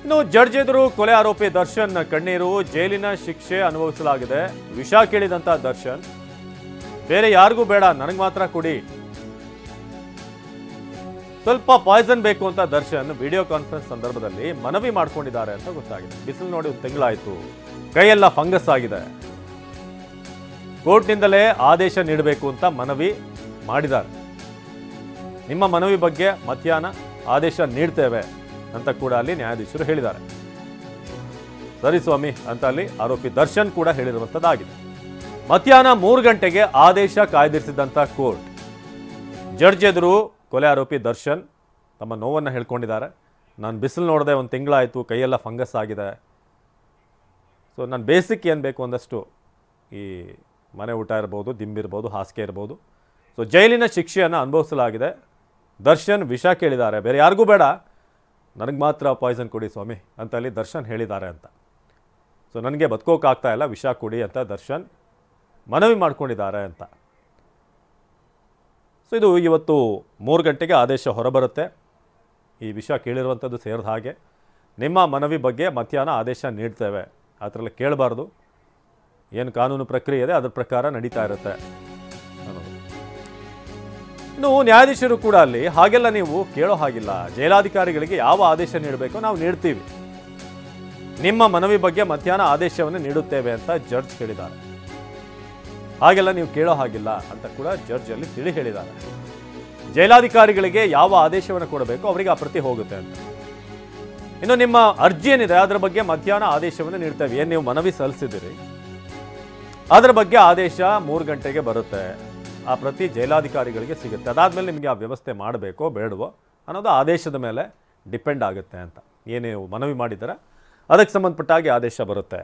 ಇನ್ನು ಜಡ್ಜ್ ಎದುರು ಕೊಲೆ ಆರೋಪಿ ದರ್ಶನ್ ಕಣ್ಣೀರು, ಜೈಲಿನ ಶಿಕ್ಷೆ ಅನುಭವಿಸಲಾಗಿದೆ. ವಿಷ ಕೇಳಿದಂತ ದರ್ಶನ್, ಬೇರೆ ಯಾರಿಗೂ ಬೇಡ, ನನಗೆ ಮಾತ್ರ ಕೊಡಿ, ಸ್ವಲ್ಪ ಪಾಯ್ಸನ್ ಬೇಕು ಅಂತ ದರ್ಶನ್ ವಿಡಿಯೋ ಕಾನ್ಫರೆನ್ಸ್ ಸಂದರ್ಭದಲ್ಲಿ ಮನವಿ ಮಾಡ್ಕೊಂಡಿದ್ದಾರೆ ಅಂತ ಗೊತ್ತಾಗಿದೆ. ಬಿಸಿಲು ನೋಡಿ ಒಂದು ತಿಂಗಳಾಯ್ತು, ಕೈಯೆಲ್ಲ ಫಂಗಸ್ ಆಗಿದೆ, ಕೋರ್ಟ್ನಿಂದಲೇ ಆದೇಶ ನೀಡಬೇಕು ಅಂತ ಮನವಿ ಮಾಡಿದ್ದಾರೆ. ನಿಮ್ಮ ಮನವಿ ಬಗ್ಗೆ ಮಧ್ಯಾಹ್ನ ಆದೇಶ ನೀಡ್ತೇವೆ ಅಂತ ಕೂಡ ಅಲ್ಲಿ ನ್ಯಾಯಾಧೀಶರು ಹೇಳಿದ್ದಾರೆ. ಸರಿ ಸ್ವಾಮಿ ಅಂತ ಅಲ್ಲಿ ಆರೋಪಿ ದರ್ಶನ್ ಕೂಡ ಹೇಳಿರುವಂಥದ್ದಾಗಿದೆ. ಮಧ್ಯಾಹ್ನ 3 ಗಂಟೆಗೆ ಆದೇಶ ಕಾಯ್ದಿರಿಸಿದಂಥ ಕೋರ್ಟ್ ಜಡ್ಜ್ ಎದುರು ಕೊಲೆ ಆರೋಪಿ ದರ್ಶನ್ ತಮ್ಮ ನೋವನ್ನು ಹೇಳ್ಕೊಂಡಿದ್ದಾರೆ. ನಾನು ಬಿಸಿಲು ನೋಡಿದೆ, ಒಂದು ತಿಂಗಳಾಯಿತು, ಕೈಯೆಲ್ಲ ಫಂಗಸ್ ಆಗಿದೆ, ಸೊ ನಾನು ಬೇಸಿಕ್ ಏನು ಬೇಕು ಒಂದಷ್ಟು ಈ ಮನೆ ಊಟ ಇರ್ಬೋದು, ದಿಂಬಿರ್ಬೋದು, ಹಾಸಿಗೆ ಇರ್ಬೋದು, ಸೊ ಜೈಲಿನ ಶಿಕ್ಷೆಯನ್ನು ಅನುಭವಿಸಲಾಗಿದೆ. ದರ್ಶನ್ ವಿಷ ಕೇಳಿದ್ದಾರೆ, ಬೇರೆ ಯಾರಿಗೂ ಬೇಡ, ನನಗೆ ಮಾತ್ರ ಪಾಯ್ಸನ್ ಕೊಡಿ ಸ್ವಾಮಿ ಅಂತ ಅಲ್ಲಿ ದರ್ಶನ್ ಹೇಳಿದ್ದಾರೆ ಅಂತ. ಸೊ ನನಗೆ ಬದುಕೋಕ್ಕಾಗ್ತಾ ಇಲ್ಲ, ವಿಷ ಕೊಡಿ ಅಂತ ದರ್ಶನ್ ಮನವಿ ಮಾಡ್ಕೊಂಡಿದ್ದಾರೆ ಅಂತ. ಸೊ ಇದು ಇವತ್ತು 3 ಗಂಟೆಗೆ ಆದೇಶ ಹೊರಬರುತ್ತೆ. ಈ ವಿಷಯ ಕೇಳಿರುವಂಥದ್ದು ಸೇರಿದ ಹಾಗೆ ನಿಮ್ಮ ಮನವಿ ಬಗ್ಗೆ ಮಧ್ಯಾಹ್ನ ಆದೇಶ ನೀಡ್ತೇವೆ, ಆ ಥರ ಎಲ್ಲ ಕೇಳಬಾರ್ದು, ಏನು ಕಾನೂನು ಪ್ರಕ್ರಿಯೆ ಇದೆ ಅದ್ರ ಪ್ರಕಾರ ನಡೀತಾ ಇರುತ್ತೆ ಅನ್ನೋದು. ಇನ್ನು ನ್ಯಾಯಾಧೀಶರು ಕೂಡ ಅಲ್ಲಿ ಹಾಗೆಲ್ಲ ನೀವು ಕೇಳೋ ಹಾಗಿಲ್ಲ, ಜೈಲಾಧಿಕಾರಿಗಳಿಗೆ ಯಾವ ಆದೇಶ ನೀಡಬೇಕೋ ನಾವು ನೀಡ್ತೀವಿ, ನಿಮ್ಮ ಮನವಿ ಬಗ್ಗೆ ಮಧ್ಯಾಹ್ನ ಆದೇಶವನ್ನು ನೀಡುತ್ತೇವೆ ಅಂತ ಜಡ್ಜ್ ಹೇಳಿದ್ದಾರೆ. ಹಾಗೆಲ್ಲ ನೀವು ಕೇಳೋ ಹಾಗಿಲ್ಲ ಅಂತ ಕೂಡ ಜಡ್ಜ್ ಅಲ್ಲಿ ತಿಳಿ ಹೇಳಿದ್ದಾರೆ. ಜೈಲಾಧಿಕಾರಿಗಳಿಗೆ ಯಾವ ಆದೇಶವನ್ನು ಕೊಡಬೇಕು ಅವರಿಗೆ ಆ ಪ್ರತಿ ಹೋಗುತ್ತೆ ಅಂತ. ಇನ್ನು ನಿಮ್ಮ ಅರ್ಜಿ ಏನಿದೆ ಅದರ ಬಗ್ಗೆ ಮಧ್ಯಾಹ್ನ ಆದೇಶವನ್ನು ನೀಡ್ತೇವೆ, ಏನು ನೀವು ಮನವಿ ಸಲ್ಲಿಸಿದಿರಿ ಅದರ ಬಗ್ಗೆ ಆದೇಶ 3 ಗಂಟೆಗೆ ಬರುತ್ತೆ, ಆ ಪ್ರತಿ ಜೈಲಾಧಿಕಾರಿಗಳಿಗೆ ಸಿಗುತ್ತೆ. ಅದಾದ್ಮೇಲೆ ನಿಮಗೆ ಆ ವ್ಯವಸ್ಥೆ ಮಾಡಬೇಕೋ ಬೇಡವೋ ಅನ್ನೋದು ಆದೇಶದ ಮೇಲೆ ಡಿಪೆಂಡ್ ಆಗುತ್ತೆ ಅಂತ. ಏನೇ ಮನವಿ ಮಾಡಿದರೆ ಅದಕ್ಕೆ ಸಂಬಂಧಪಟ್ಟ ಹಾಗೆ ಆದೇಶ ಬರುತ್ತೆ.